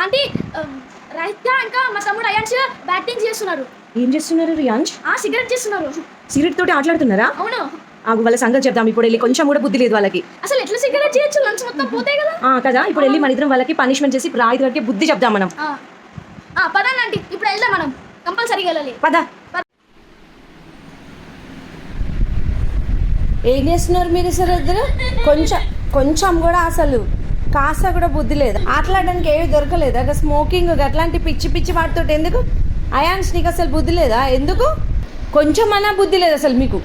Aunty right ఇంకా మా తమ్ముడు అయాన్ష్ బ్యాటింగ్ చేస్తున్నారు. ఏం చేస్తున్నారు రియాన్ష్? సిగరెట్ చేస్తున్నారు. సిగరెట్ తోటి ఆటలాడుతున్నారా? అవును. వాళ్ళ సంగతి చెప్దాం. ఇప్పుడు వెళ్ళి కొంచెం కూడా బుద్ధి లేదు వాళ్ళకి. అసలు ఎట్లా సిగరెట్ చేయొచ్చు? లంచ్ మొత్తం పోతాయి కదా. కదా ఇప్పుడు వెళ్ళి మన ఇద్దరం వాళ్ళకి పనిష్మెంట్ చేసి రాయి వరకే బుద్ధి చెప్దాం మనం. పదండి ఆంటీ, ఇప్పుడు వెళ్దాం మనం. కంపల్సరీగా వెళ్ళాలి. పద. ఏం చేస్తున్నారు మీరు అసలు ఇద్దరు? కొంచెం కూడా అసలు కాస్త కూడా బుద్ధి లేదు. ఆటలాడడానికి ఏవి దొరకలేదు. అక్కడ స్మోకింగ్ అట్లాంటి పిచ్చి పిచ్చి వాటితో ఎందుకు? అయాన్స్ నీకు అసలు బుద్ధి లేదా? ఎందుకు కొంచెం అన్నా బుద్ధి లేదు అసలు మీకు?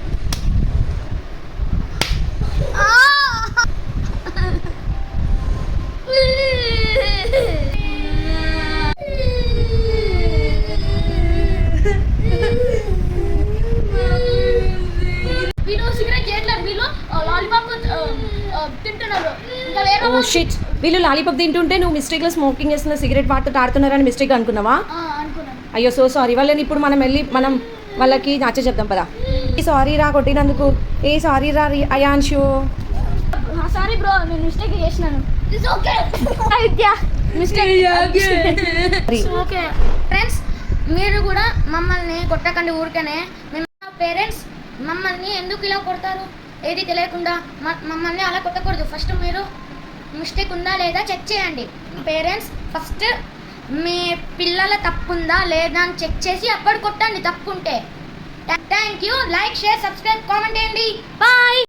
వీళ్ళు లాలీపాప్ తింటుంటే నువ్వు మిస్టేక్ లో స్మోకింగ్ చేస్తున్న సిగరెట్ వాటితో ఆడుతున్నారని మిస్టేక్ అనుకున్నావా? అయ్యో సో సారీ. వాళ్ళని ఇప్పుడు మనం వెళ్ళి మనం వాళ్ళకి నచ్చ చెప్దాం పదా. సారీ రా కొట్టినందుకు. సారీ రా అయాన్షు. సారీ బ్రో, నేను మిస్టేక్ చేసినాను. ఓకే ఫ్రెండ్స్, మీరు కూడా మమ్మల్ని కొట్టకండి ఊరికనే. మేము పేరెంట్స్ మమ్మల్ని ఎందుకు ఇలా కొడతారు ఏది తెలియకుండా? మమ్మల్ని అలా కొట్టకూడదు. ఫస్ట్ మీరు మిస్టేక్ ఉందా లేదా చెక్ చేయండి. పేరెంట్స్ ఫస్ట్ మీ పిల్లల తప్పు ఉందా లేదా అని చెక్ చేసి అప్పుడు కొట్టండి తప్పు ఉంటే. Thank you. Like, share, subscribe, comment చేయండి. బాయ్.